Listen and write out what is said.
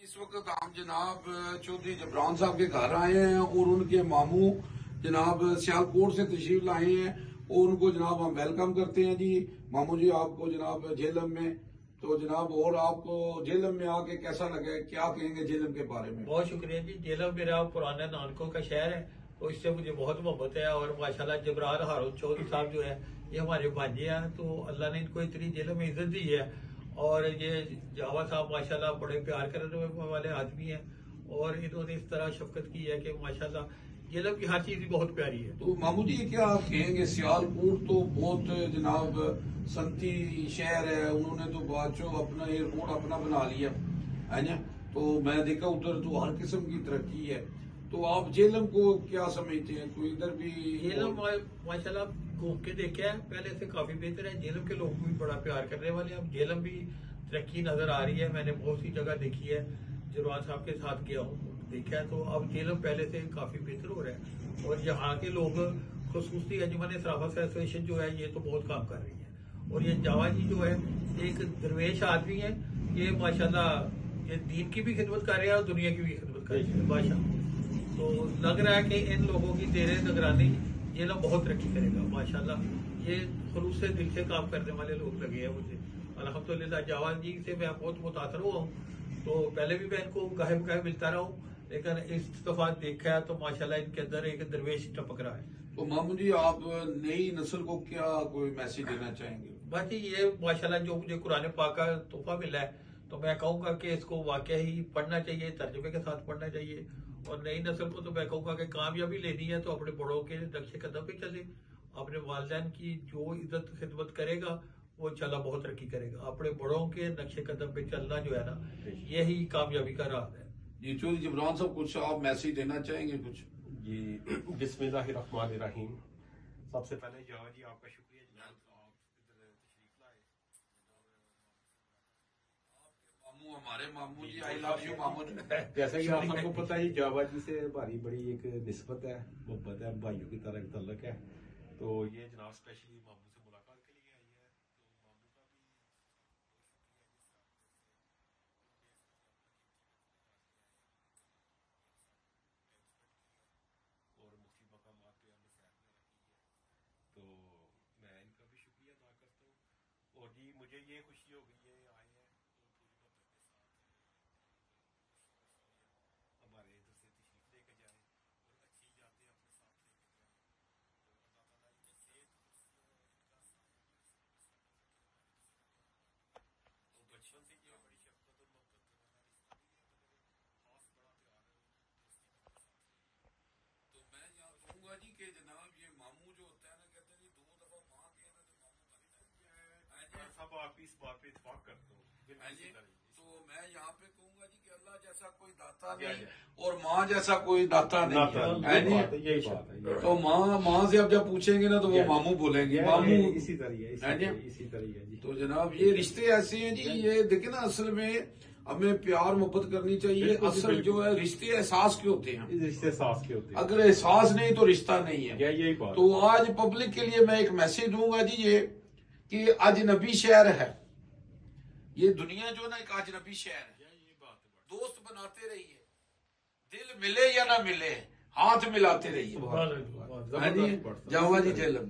اس وقت ہم جناب چودھری جبران صاحب کے گھر آئے ہیں اور ان کے ماموں جناب سیالکوٹ سے تشریف لائے ہیں اور ان کو جناب ہم ویلکم کرتے ہیں. جی ماموں جی آپ کو جناب جہلم میں تو جناب اور آپ کو جہلم میں آ کے کیسا لگا, کیا کہیں گے جہلم کے بارے میں؟ بہت شکریہ جی. جہلم میرا پرانے نانکوں کا شہر ہے تو اس سے مجھے بہت محبت ہے اور ماشاءاللہ جبران ہارون چودھری صاحب جو ہے یہ ہمارے بھانجے ہیں تو اللہ نے ان کو اتنی جہلم میں عزت دی ہے. اور یہ جاوا صاحب ماشاءاللہ بڑے پیار کرنے والے آدمی ہیں اور انہوں نے اس طرح شفقت کی ہے کہ ماشاءاللہ جہلم کی ہر چیز بہت پیاری ہے. تو ماموں جی کیا آپ کہیں گے سیالکوٹ تو بہت جناب صنعتی شہر ہے, انہوں نے تو بادشاہ اپنا ایئرپورٹ اپنا بنا لیا ہے نا, تو میں دیکھا ادھر تو ہر قسم کی ترقی ہے, تو آپ جہلم کو کیا سمجھتے ہیں؟ کوئی ادھر بھی جہلم ماشاءاللہ گھوم کے دیکھا ہے پہلے سے کافی بہتر ہے. جہلم کے لوگ بھی بڑا پیار کرنے والے ہیں. اب جہلم بھی ترقی نظر آ رہی ہے. میں نے بہت سی جگہ دیکھی ہے, جبران صاحب کے ساتھ گیا ہوں دیکھا ہے تو اب جہلم پہلے سے کافی بہتر ہو رہا ہے اور یہاں کے لوگ خصوصی انجمن صحافت ایسوسیشن جو ہے یہ تو بہت کام کر رہی ہے. اور یہ جاوا جی جو ہے ایک درویش آدمی ہے, یہ ماشاءاللہ یہ دین کی بھی خدمت کر رہے ہیں اور دنیا کی بھی خدمت کر رہے ہیں بادشاہ. تو لگ رہا ہے کہ ان لوگوں کی زیر نگرانی جہلم بہت ترقی کرے گا ماشاءاللہ. یہ خلوص سے دل سے کام کرنے والے لوگ لگے ہیں مجھے الحمدللہ. جاوان جی سے میں بہت متاثر ہوا ہوں, تو پہلے بھی میں ان کو گاہے بگاہے ملتا رہا ہوں لیکن اس دفعہ دیکھا ہے تو ماشاءاللہ ان کے اندر ایک درویش ٹپک رہا ہے. تو ماموں جی آپ نئی نسل کو کیا کوئی میسج دینا چاہیں گے؟ بس یہ ماشاءاللہ جو مجھے قرآن پاک کا تحفہ ملا ہے تو میں کہوں گا کہ اس کو واقعہ ہی پڑھنا چاہیے, ترجمے کے ساتھ پڑھنا چاہیے. اور نئی نسل کو تو میں کہوں گا کہ کامیابی لینی ہے تو اپنے بڑوں کے نقش قدم پہ چلے. اپنے والدین کی جو عزت خدمت کرے گا وہ انشاءاللہ بہت ترقی کرے گا. اپنے بڑوں کے نقش قدم پہ چلنا جو ہے نا یہی کامیابی کا راز ہے. جی چودھری جبران صاحب کچھ آپ میسج دینا چاہیں گے کچھ؟ جی بسم اللہ الرحمن الرحیم. سب سے پہلے جاوا جی آپ کا شکریہ جناب, آپ ادھر تشریف لائے. ماموں ہمارے ماموں جی, آئی لو یو ماموں جی. جیسا کہ آپ سب کو پتا ہے جاوا جی سے ہماری بڑی ایک نسبت ہے, محبت ہے, بھائیوں کی طرح ایک تعلق ہے. تو یہ جناب اسپیشلی ماموں سے ملاقات کے لیے آئی ہے تو ماموں کا بھی اور مختلف مقامات پہ ہم نے سیر میں رکھی ہے تو میں ان کا بھی شکریہ ادا کرتا ہوں. اور جی مجھے یہ خوشی ہو گئی ہے آئے ہیں تو پوری محبت کے ساتھ ہمارے ادھر سے تشریف لے کے جائیں اور اچھی یادیں اپنے ساتھ لے کے جائیں. تو اللہ تعالیٰ ان کی تو بچپن سے یہ بڑی شفقت اور محبت والا رشتہ بھی ہے, تو میرے خاص بڑا پیار دوستی ان کے ساتھ رہی ہے. تو میں یہاں کہوں گا جی کہ جناب یہ ماموں جو ہوتا ہے نا, کہتے ہیں جی 2 دفعہ ماں کے نا تو ماموں بنتا ہے. سب آپ اس بات پہ اتفاق کرتے ہو. تو میں یہاں پہ کہوں گا جی کہ اللہ جیسا کوئی داتا نہیں اور ماں جیسا کوئی داتا نہیں ہے. یہی بات ہے. تو ماں سے اب جب پوچھیں گے نا تو وہ ماموں بولیں گے, ماموں اسی طرح. تو جناب یہ رشتے ایسے ہیں جی, یہ دیکھیں نا اصل میں ہمیں پیار محبت کرنی چاہیے. اصل جو ہے رشتے احساس کے ہوتے ہیں, رشتے احساس کے ہوتے ہیں. اگر احساس نہیں تو رشتہ نہیں ہے. یہی بات. تو آج پبلک کے لیے میں ایک میسج دوں گا جی, یہ کہ اجنبی شہر ہے یہ دنیا جو نا, ایک اجنبی شہر ہے. دوست بناتے رہیے, دل ملے یا نہ ملے ہاتھ ملاتے رہیے. بہت جاوا جی جہلم.